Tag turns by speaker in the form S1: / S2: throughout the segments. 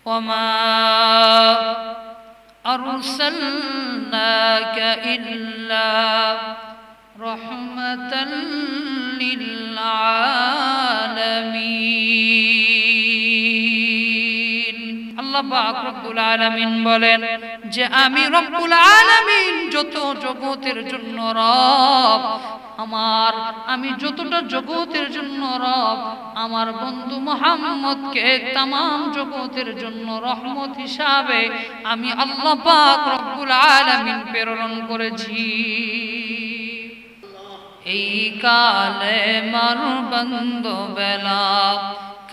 S1: وما أرسلناك إلا رحمة للعالمين আল্লাহ পাক রব্বুল আলামিন বলেন যে আমি রব্বুল আলামিন যত জগতের জন্য রব, আমি যতটা জগতের জন্য রব, আমার বন্ধু মুহাম্মদকে तमाम জগতের জন্য রহমত হিসাবে আমি আল্লাহ পাক রব্বুল আলামিন প্রেরণ করেছি। এই কালে মার বন্ধু বেলা,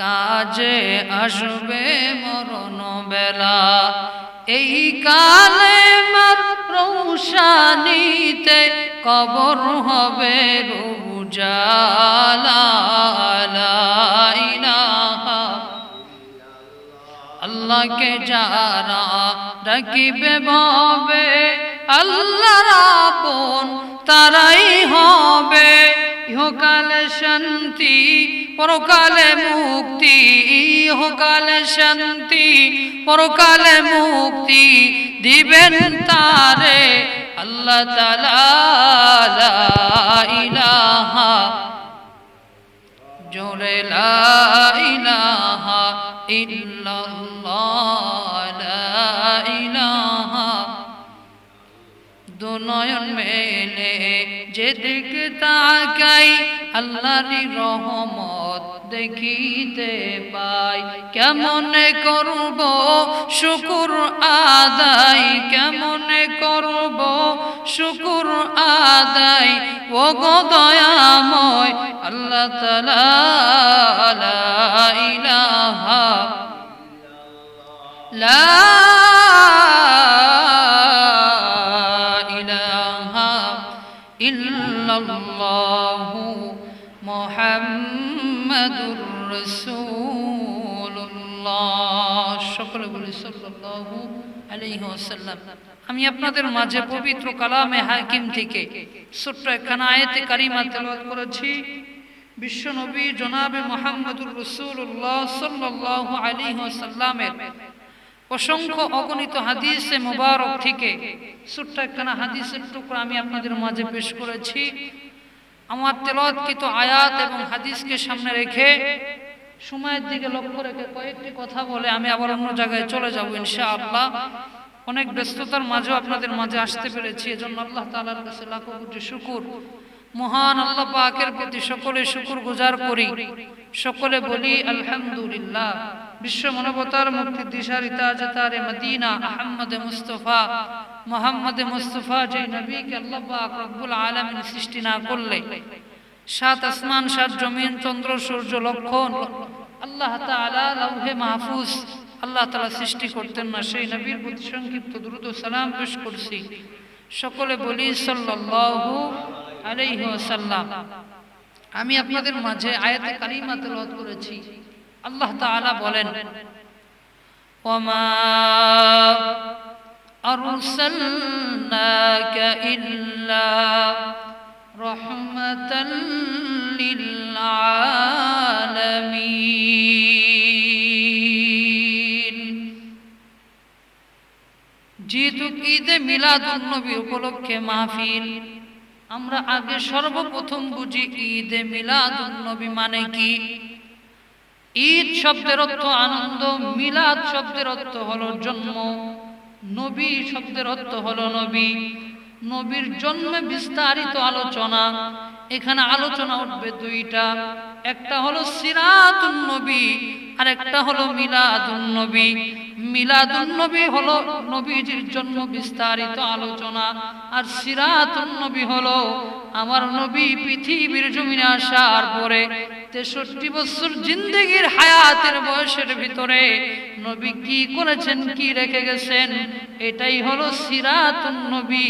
S1: কাজে আসবে মরণ বেলা। এই কালে মার রৌশানীতে কবর হবে উজালা। লা ইলাহা আল্লাহকে যারা ডাকিবে ভাবে, আল্লাহর আপন তারাই হবে। ইহকালে শান্তি পরকালে মুক্তি, ইহকালে শান্তি পরকালে মুক্তি দিবেন তারে আল্লাহ তাআলা। লা ইলাহা জোরে লা ইলাহা ইল্লাল্লাহ। লা ইলাহা দুনয়ন মেলে যেদিকে তাকাই আল্লাহর রহমত দেখিতে পাই। কেমনে করব শুকর আদায়, কেমনে করব শুকর আদায় ও গো দয়াময় আল্লাহ তাআলা। লা ইলাহা লা ইল্লাল্লাহু মুহাম্মাদুর রাসূলুল্লাহ। সকলে বলি সাল্লাল্লাহু আলাইহি ওয়াসাল্লাম। আমি আপনাদের মাঝে পবিত্র কালামে হাকিম থেকে ছোট্ট একখানা আয়াতে কারিমা তেলাওয়াত করেছি। বিশ্ব নবী জনাবে মুহাম্মাদুর রাসূলুল্লাহ সাল্লাল্লাহু আলাইহি ওয়াসাল্লামের অসংখ্য অগণিত হাদিসে মুবারক থেকে ছোট্ট একখানা হাদিসের টুকরা আমি আপনাদের মাঝে পেশ করেছি। আমার তেলাওয়াতকৃত আয়াত এবং হাদিসকে সামনে রেখে সময়ের দিকে লক্ষ্য রেখে কয়েকটি কথা বলে আমি আবার অন্য জায়গায় চলে যাব ইনশাআল্লাহ। অনেক ব্যস্ততার মাঝেও আপনাদের মাঝে আসতে পেরেছি, এজন্য আল্লাহ তাআলার কাছে লাখো কোটি শুকর। মহান আল্লাহ পাকের প্রতি সকলে শুকর গুজার করি, সকলে বলি আলহামদুলিল্লাহ। বিশ্ব মানবতার মুক্তির দিশারি তাজদারে মদিনা মুহাম্মদ মুস্তাফা যে নবীকে আল্লাহ পাক রব্বুল আলামিন সৃষ্টি না করলে সাত আসমান সাত জমিন চন্দ্র সূর্য লক্ষণ আল্লাহ তাআলা লৌহে মাহফুজ আল্লাহ তাআলা সৃষ্টি করতেন না। সেই নবীর প্রতি সংক্ষিপ্ত দুরূদ ও সালাম পেশ করছি। সকলে বলি সাল্লাল্লাহু আলাইহি ওয়াসাল্লাম। আমি আপনাদের মাঝে আয়াতে কারিমা তেলাওয়াত করেছি। আল্লাহ তাআলা বলেন ওয়ামা আরসালনাকা ইল্লা রাহমাতাল লিল আলামিন। যেহেতু ঈদে মিলাদুন নবী উপলক্ষে মাহফিল, আমরা আগে সর্বপ্রথম বুঝি ঈদে মিলাদুন নবী মানে কি। ঈদ শব্দের অর্থ আনন্দ, মিলাদ শব্দের অর্থ হলো জন্ম, নবী শব্দের অর্থ হলো নবী। নবীর জন্মে বিস্তারিত আলোচনা। এখানে আলোচনা উঠবে দুইটা, একটা হলো সিরাতুন নবী আর একটা হলো মিলাদুন নবী। মিলাদুন নবী হলো নবীজির জন্ম বিস্তারিত আলোচনা, আর সিরাতুন নবী হলো আমার নবী পৃথিবীর জমিনে আসার পরে 63 বছর জিন্দেগির হায়াতের বয়সের ভিতরে নবী কি করেছেন, কি রেখে গেছেন, এটাই হলো সিরাতুন নবী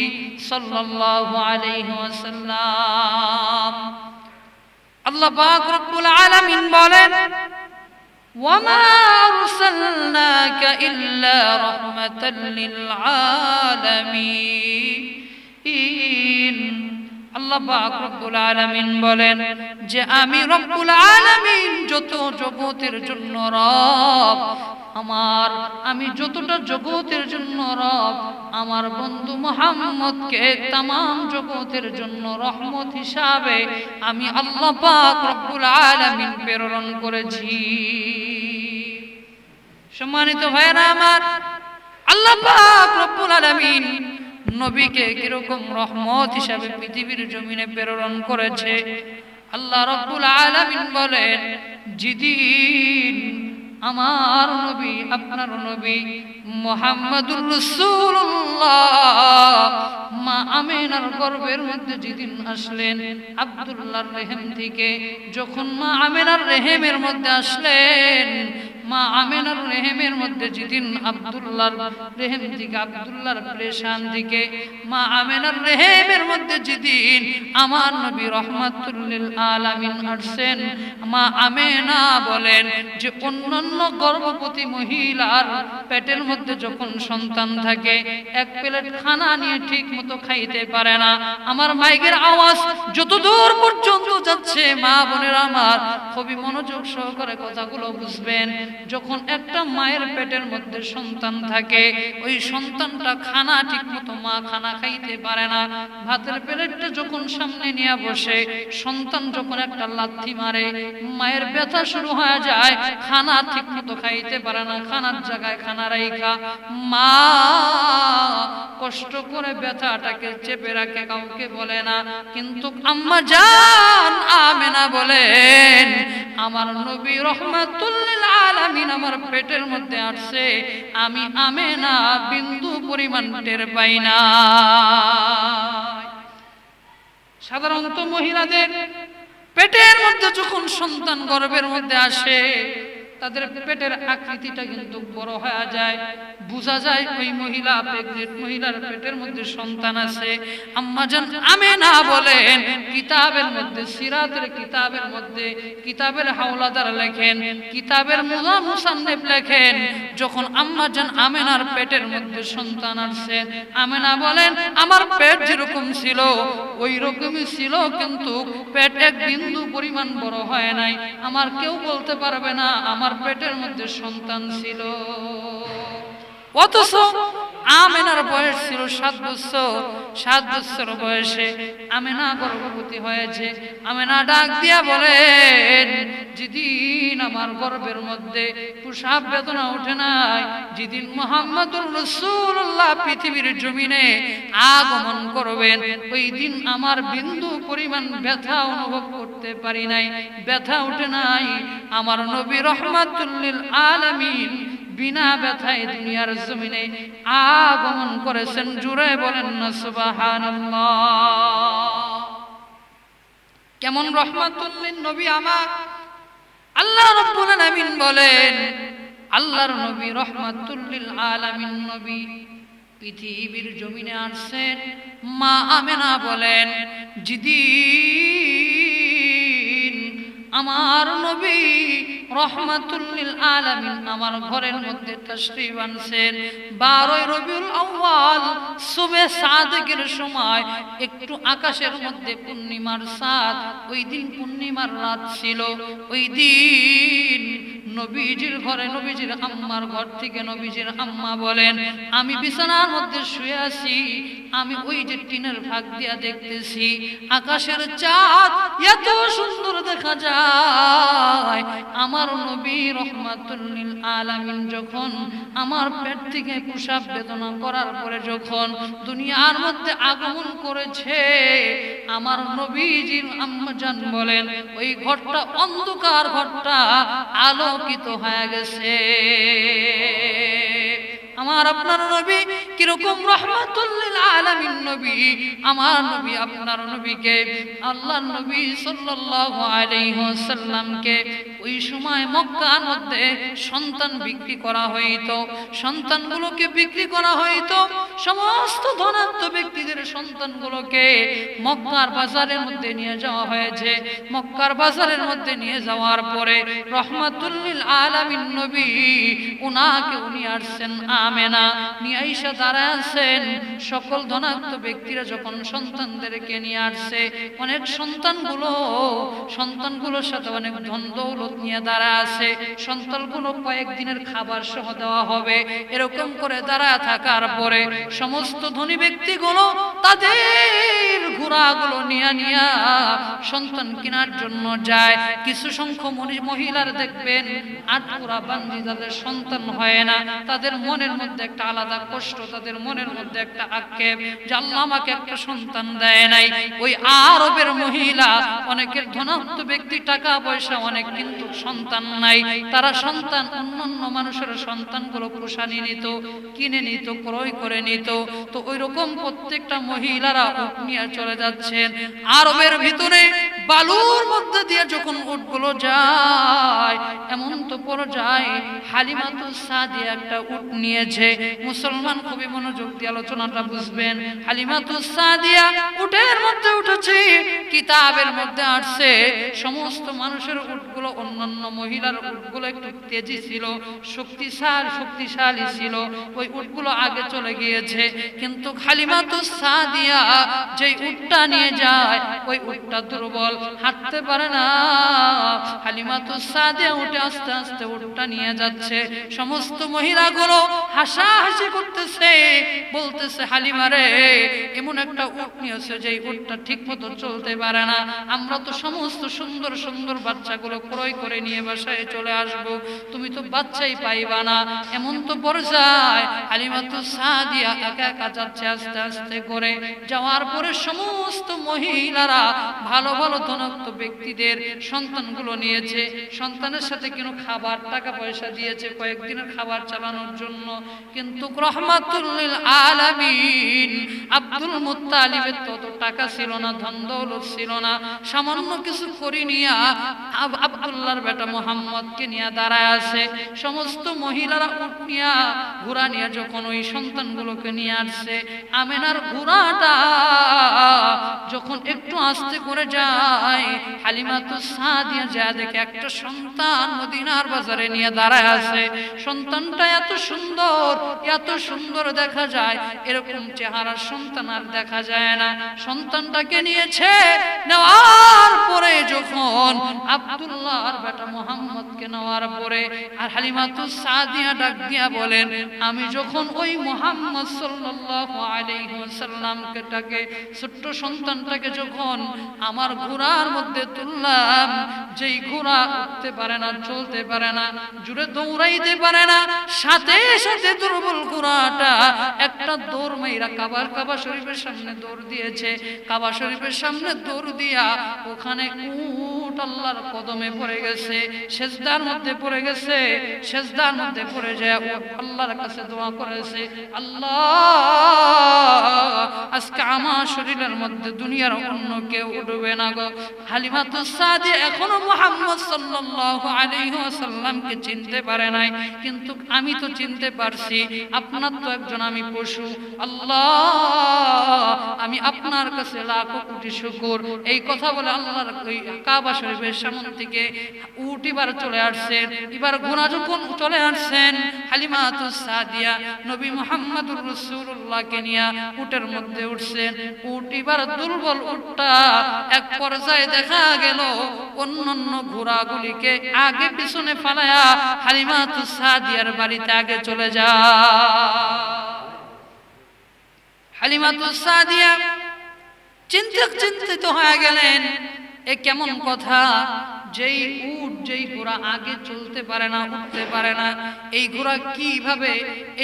S1: সাল্লাল্লাহু আলাইহি ওয়াসাল্লাম। আল্লাহ পাক রব্বুল আলামিন বলেন ওয়ামা আরসালনাকা ইল্লা রাহমাতাল লিল আলামিন। আল্লাহ পাক রব্বুল আলামিন বলেন যে আমি রব্বুল আলামিন যত জগতের জন্য রব, আমি যতটা জগতের জন্য রব, আমার বন্ধু মুহাম্মদকে तमाम জগতের জন্য রহমত হিসাবে আমি আল্লাহ পাক রব্বুল আলামিন প্রেরণ করেছি। সম্মানিত ভাইরা আমার, আল্লাহ পাক রব্বুল আলামিন নবীকে কিরকম রহমত হিসাবে পৃথিবীর জমিনে প্রেরণ করেছে। আল্লাহ রব্বুল আলামিন বলেন, যেদিন আমার নবী, আপনার নবী মুহাম্মদুর রাসূলুল্লাহ মা আমিনার গর্ভের মধ্যে যেদিন আসলেন আব্দুল্লাহর রেহেম থেকে, যখন মা আমিনার রেহেমের মধ্যে আসলেন, মা আমিনার রেহেমের মধ্যে যেদিন আব্দুল্লাহর রেহেম থেকে, আব্দুল্লাহর প্রেশান থেকে মা আমিনার রেহেমের মধ্যে যেদিন আমার নবী রহমাতুল লিল আলামিন আসছেন, মা আমিনা বলেন যে অন্যান্য গর্ভবতী মহিলার পেটের মধ্যে যখন সন্তান থাকে, এক প্লেট খানা নিয়ে ঠিক মতো খাইতে পারে না। আমার মাইকের আওয়াজ যত দূর পর্যন্ত যাচ্ছে, মা বোনেরা আমার খুবই মনোযোগ সহকারে কথাগুলো বুঝবেন। যখন একটা মায়ের পেটের মধ্যে সন্তান থাকে, ওই সন্তানটা খানা ঠিক মতো মা খানা খাইতে পারে না। ভাতের প্লেটটা যখন সামনে নিয়ে বসে, সন্তান যখন একটা লাথি মারে, মায়ের ব্যথা শুরু হয়ে যায়, খানা ঠিক মতো খাইতে পারে না, খানার জায়গায় খানা রাইখা মা কষ্ট করে ব্যথাটাকে চেপে রাখে, কাউকে বলে না। কিন্তু আম্মা জান আমিনা বলেন, আমার নবী রহমাতুল লিল আলামিন আমার পেটের মধ্যে আসছে, আমি আমিনা বিন্দু পরিমাণ টের পাই না। সাধারণত মহিলাদের পেটের মধ্যে যখন সন্তান গর্ভের মধ্যে আসে, তাদের পেটের আকৃতিটা কিন্তু বড় হয়ে যায়, বোঝা যায় ওই মহিলা প্রেগনেন্ট, মহিলার পেটের মধ্যে সন্তান আছে। আম্মা জান আমিনা বলেন, কিতাবের মধ্যে, সিরাতের কিতাবের মধ্যে, কিতাবের হাওলাদার লেখেন, কিতাবের মুসান্নিফ লেখেন, যখন আম্মা জান আমিনার পেটের মধ্যে সন্তান আসছে, আমিনা বলেন আমার পেট যেরকম ছিল ওই রকমই ছিল, কিন্তু পেট এক বিন্দু পরিমাণ বড় হয় নাই। আমার কেউ বলতে পারবে না আমার পেটের মধ্যে সন্তান ছিল। অথচ আমিনার বয়স ছিল 7 বছর। 7 বছর বয়সে আমিনা গর্ভবতী হয়েছে। আমিনা ডাক দিয়া বলেন, যেদিন আমার গর্ভের মধ্যে প্রসব বেদনা ওঠে নাই, যেদিন মুহাম্মদুর রাসূলুল্লাহ পৃথিবীর জমিনে আগমন করবেন, ওই দিন আমার বিন্দু পরিমাণ ব্যথা অনুভব করতে পারি নাই, ব্যথা ওঠে নাই। আমার নবী রহমাতুল লিল আলামিন বিনা ব্যথায় দুনিয়ার জমিনে আগমন করেছেন। জুড়ে বলেন না সুবহানাল্লাহ। কেমন রহমাতুল লিন নবী আমার। আল্লাহ রাব্বুল আলামিন বলেন, আল্লাহর নবী রহমাতুল লিল আলামিন নবী পৃথিবীর জমিনে আসছেন। মা আমিনা বলেন, যেদিন আমার নবী রহমাতুল লিল আলামিন আমার ঘরের মধ্যে তাশরীফ আনছেন, 12 রবিউল আউয়াল সুবে সাদিকের সময় একটু আকাশের মধ্যে পূর্ণিমার চাঁদ, ওই দিন পূর্ণিমার রাত ছিল। ওই দিন নবীজির ঘরে, নবীজির আম্মার ঘর থেকে নবীজির আম্মা বলেন, আমি বিছানার মধ্যে শুয়ে আছি, আমি ওই যে টিনের ফাঁক দিয়া দেখতেছি আকাশের চাঁদ এত সুন্দর দেখা যায়। আমার নবী রহমাতুল লিল আলামিন যখন আমার পেট থেকে প্রসব বেদনা করার পরে যখন দুনিয়ার মধ্যে আগমন করেছে, আমার নবীজির আম্মা জান বলেন, ওই ঘরটা অন্ধকার, ঘরটা আলোকিত হয়ে গেছে। আমার আপনার নবী কিরকম রহমাতুল লিল আলামিন নবী। আমার নবী আপনার নবীকে, আল্লাহর নবী সাল্লাল্লাহু আলাইহি ওয়াসাল্লামকে ওই সময় মক্কার মধ্যে সন্তান বিক্রি করা হইতো, সন্তানগুলোকে বিক্রি করা হইতো। সমস্ত ধনাঢ্য ব্যক্তিদের সন্তানগুলোকে মক্কার বাজারের মধ্যে নিয়ে যাওয়া হয়েছে। মক্কার বাজারের মধ্যে নিয়ে যাওয়ার পরে রহমাতুল লিল আলামিন নবী উনাকে উনি আসছেন আমেনা নিয়ে আইসা দাঁড়ায় আছেন। সকল ধনাঢ্য ব্যক্তিরা যখন সন্তানদেরকে নিয়ে আসছে, অনেক সন্তানগুলোর সাথে অনেক ধন দৌলত নিয়ে দাঁড়ায় আছে, সন্তানগুলো কয়েকদিনের খাবার সহ দেওয়া হবে। এরকম করে দাঁড়ায় থাকার পরে সমস্ত ধনী ব্যক্তিগুলো তাদের ঘোড়াগুলো নিয়ে নিয়ে সন্তান কেনার জন্য যায়। কিছু সংখ্যক মহিলার দেখবেন আটপুরা বান্দি, তাদের সন্তান হয় না, তাদের মনের মধ্যে একটা আলাদা কষ্ট, তাদের মনের মধ্যে একটা আক্ষেপ যে আল্লাহ আমাকে একটা সন্তান দেয় নাই। ওই আরবের মহিলা, অনেকের ধনাত্ম ব্যক্তি, টাকা পয়সা অনেক, কিন্তু সন্তান নাই। তারা সন্তান, অন্যান্য মানুষের সন্তানগুলো পোষানি নিত, কিনে নিত, ক্রয় করে নিত। তো ওই রকম প্রত্যেকটা মহিলারা উট নিয়ে চলে যাচ্ছেন। আরবের ভিতরে বালুর মধ্যে দিয়ে যখন উটগুলো যায়, এমন তো পর্যায়ে হালিমাতুস সাদিয়া একটা উট নিয়েছে। মুসলমান খুবই মনোযোগ দিয়ে আলোচনাটা বুঝবেন। হালিমাতুস সাদিয়া উটের মধ্যে উঠেছে, কিতাবের মধ্যে আসছে সমস্ত মানুষের উটগুলো, অন্যান্য মহিলার উটগুলো একটু তেজি ছিল, শক্তিশালী ছিল, ওই উটগুলো আগে চলে গিয়েছে। কিন্তু হালিমাতুস সাদিয়া যেই উটটা নিয়ে যায়, ওই উটটা দুর্বল, হাঁটতে পারে না। হালিমাতুস সাদিয়া উঠে আস্তে আস্তে উটটা নিয়ে যাচ্ছে। সমস্ত মহিলাগুলো হাসাহাসি করতেছে, বলতেছে হালিমা রে, এমন একটা উট নিয়েছে যেই উটটা ঠিক মতো চলতে পারে না। আমরা তো সমস্ত সুন্দর সুন্দর বাচ্চাগুলো ক্রয় করে নিয়ে বাসায় চলে আসব, তুমি তো বাচ্চাই পাইবা না। এমন তো পর্যায়ে হালিমাতুস সাদিয়া একা একা যাচ্ছে আস্তে আস্তে করে। যাওয়ার পরে সমস্ত মহিলারা ভালো ভালো ধনাত্ম ব্যক্তিদের সন্তানগুলো নিয়েছে, সন্তানের সাথে কোনো খাবার টাকা পয়সা দিয়েছে কয়েকদিনের খাবার চালানোর জন্য। কিন্তু রহমাতুল লিল আলামিন আব্দুল মুত্তালিবের তত টাকা ছিল না, ধন দৌলত ছিল না। সামান্য কিছু করি নিয়া আব্দুল্লাহর বেটা মুহাম্মদকে নিয়ে দাঁড়ায় আছে। সমস্ত মহিলারা উট নিয়া, ঘোড়া নিয়ে যখন ওই সন্তানগুলোকে নিয়ে আসছে, আমেনার ঘোড়াটা যখন একটু আস্তে করে যায়, হালিমাতুস সাদিয়া যা দেখে একটা সন্তান মদিনার বাজারে নিয়ে দাঁড়ায় আছে। সন্তানটা এত সুন্দর দেখা যায়, এরকম চেহারার সন্তান আর দেখা যায় না। সন্তানটাকে নিয়েছে, নেওয়ার পরে যখন আব্দুল্লাহর বেটা মুহাম্মদকে নেওয়ার পরে, আর হালিমাতুস সাদিয়া ডাক দিয়া বলেন, আমি যখন ওই মুহাম্মদ সাল্লাল্লাহু আলাইহি ওয়াসাল্লামকে টাকে, ছোট্ট সন্তানটাকে যখন আমার ঘোড়ার মধ্যে তুললাম, যেই ঘোড়া উঠতে পারে না, চলতে পারে না, জুড়ে দৌড়াইতে পারে না, সাথে সাথে দুর্বল ঘোড়াটা একটা দৌড় মাইরা কাবা শরীফের সামনে দৌড় দিয়েছে। কাবা শরীফের সামনে দৌড় দিয়া ওখানে উট আল্লাহর কদমে পড়ে গেছে, সেজদার মধ্যে পড়ে গেছে। সেজদার মধ্যে পড়ে যায় আল্লাহর কাছে দোয়া করেছে, আল্লাহ আজকে আমার শরীরের মধ্যে দুনিয়ার অন্য কেউ উঠবে না গো। হালিমাতুস সাদিয়া এখনো মুহাম্মদ সাল্লাল্লাহু আলাইহি ওয়াসাল্লামকে চিনতে পারে নাই, কিন্তু আমি তো চিনতে পারছি, আপনার তো একজন আমি পশু। আল্লাহ, আমি আপনার কাছে লাখো কোটি শুকর। এই কথা বলে আল্লাহর ওই কাবা শরীফের সামনে থেকে উট এবার চলে আসছেন। এবার ঘোড়া যখন চলে আসছেন, হালিমাতুস সাদিয়া নবী মুহাম্মদুর রাসূলুল্লাহকে নিয়ে উটের মধ্যে উঠছেন। উট এবার দুর্বল, উটটা এক পর্যায়ে দেখা গেল অন্যান্য ঘোড়াগুলিকে আগে পিছনে ফালায়া হালিমাতুস সাদিয়ার বাড়িতে আগে চলে যায়। হালিমাতুস সাদিয়া চিন্তিত হয়ে গেলেন, এ কেমন কথা, যেই উট, যেই ঘোড়া আগে চলতে পারে না, উঠতে পারে না, এই ঘোড়া কিভাবে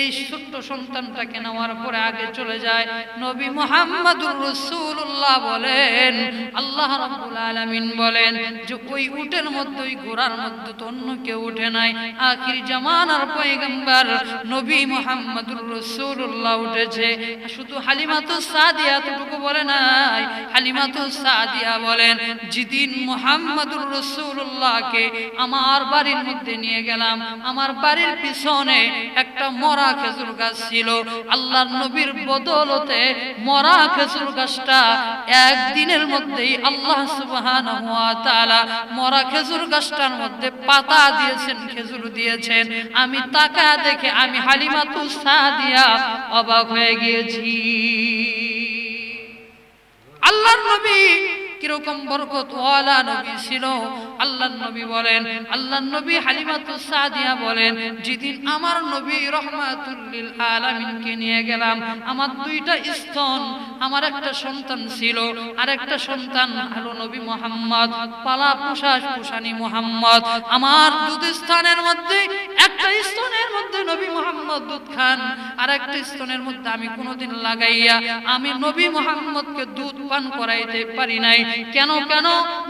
S1: এই ছোট্ট সন্তানটাকে নেওয়ার পরে আগে চলে যায়? নবী মুহাম্মদুর রাসূলুল্লাহ বলেন, আল্লাহ রাব্বুল আলামিন বলেন যে ওই উটের মধ্যে, ওই ঘোড়ার মধ্যে তো অন্য কেউ উঠে নাই, আখির জামানার পয়গম্বর নবী মুহাম্মদুর রাসূলুল্লাহ উঠেছে। শুধু হালিমাতুস সাদিয়া এতটুকু বলে নাই, হালিমাতুস সাদিয়া বলেন, যেদিন মুহাম্মদুর রাসূলুল্লাহকে আমার বাড়ির মধ্যে নিয়ে গেলাম, আমার বাড়ির পিছনে একটা মরা খেজুর গাছ ছিল। আল্লাহর নবীর বদৌলতে মরা খেজুর গাছটা একদিনের মধ্যেই আল্লাহ সুবহানাহু ওয়া তাআলা মরা খেজুর গাছটার মধ্যে পাতা দিয়েছেন, খেজুর দিয়েছেন। আমি তাকায় দেখে আমি হালিমাতুস সাদিয়া অবাক হয়ে গিয়েছি। আল্লাহর নবী কিরকম বরকতওয়ালা নবী ছিল। আল্লাহর নবী বলেন, আল্লাহর নবী হালিমাতুস সাদিয়া বলেন, যেদিন আমার নবী রাহমাতুল লিল আলামিনকে নিয়ে গেলাম, আমার দুইটা স্তন, আমার একটা সন্তান ছিল, আর একটা সন্তান হলো নবী মুহাম্মদ, পালা পুষানি মুহাম্মদ। আমার দুধ স্থানের মধ্যে একটা স্তনের মধ্যে নবী মুহাম্মদ দুধ খান, আর একটা স্তনের মধ্যে আমি কোনোদিন লাগাইয়া আমি নবী মুহাম্মদকে দুধ পান করাইতে পারি নাই। কেন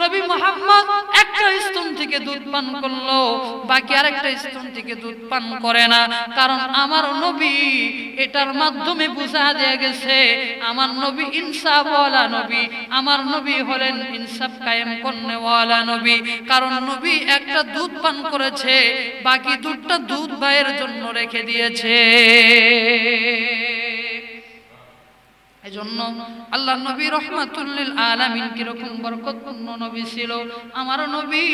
S1: নবী মুহাম্মদ একটা স্তন থেকে দুধ পান করলো, বাকি আরেকটা স্তন থেকে দুধ পান করে না? কারণ আমার নবী এটার মাধ্যমে বুঝা দিয়ে গেছে আমার নবী ইনসাফওয়ালা নবী, আমার নবী হলেন ইনসাফ কায়েম করনেওয়ালা নবী। কারণ নবী একটা দুধ পান করেছে, বাকি দুধটা দুধ ভাইয়ের জন্য রেখে দিয়েছে। এজন্য আল্লাহ নবী রাহমাতুল লিল আলামিন কিরকম বরকতপূর্ণ নবী ছিল। আমার নবী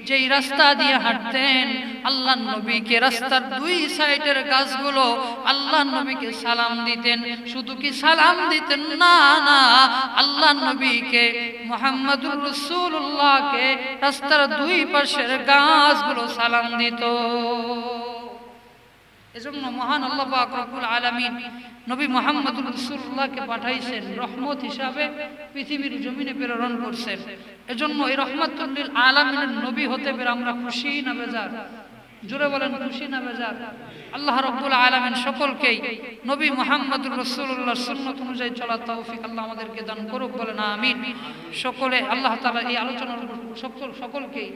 S1: যেই রাস্তা দিয়ে হাঁটতেন, আল্লাহ নবীকে রাস্তার দুই সাইডের গাছগুলো আল্লাহ নবীকে সালাম দিতেন। শুধু কি সালাম দিতেন না, আল্লাহ নবীকে মুহাম্মদুর রাসূলুল্লাহকে রাস্তার দুই পাশের গাছগুলো সালাম দিত। এজন্য মহান আল্লাহ পাক রব্বুল আলামিন নবী মুহাম্মদুর রাসূলুল্লাহকে পাঠাইছেন, রহমত হিসাবে পৃথিবীর জমিনে প্রেরণ করছেন। এজন্য এই রহমাতুল লিল আলামিনের নবী হতে পেরে আমরা খুশি না বেজার? জোরে বলেন, খুশি না বেজার? আল্লাহ রাব্বুল আলামিন সকলকেই নবী মুহাম্মদুর রাসূলুল্লাহর সুন্নাত অনুযায়ী চলার তৌফিক আল্লাহ আমাদেরকে দান করুক, বলেন আমিন। সকলে আল্লাহ তাআলা এই আলোচনার সকলকেই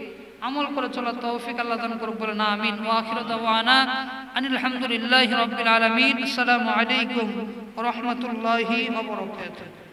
S1: আমল করে চলার তৌফিক আল্লাহ দান করুক, বলেন আমিন। ওয়া আখিরু দাওয়ানা আনিল হামদুলিল্লাহি রাব্বিল আলামিন। আসসালামু আলাইকুম ওয়া রাহমাতুল্লাহি ওয়া বারাকাতুহু।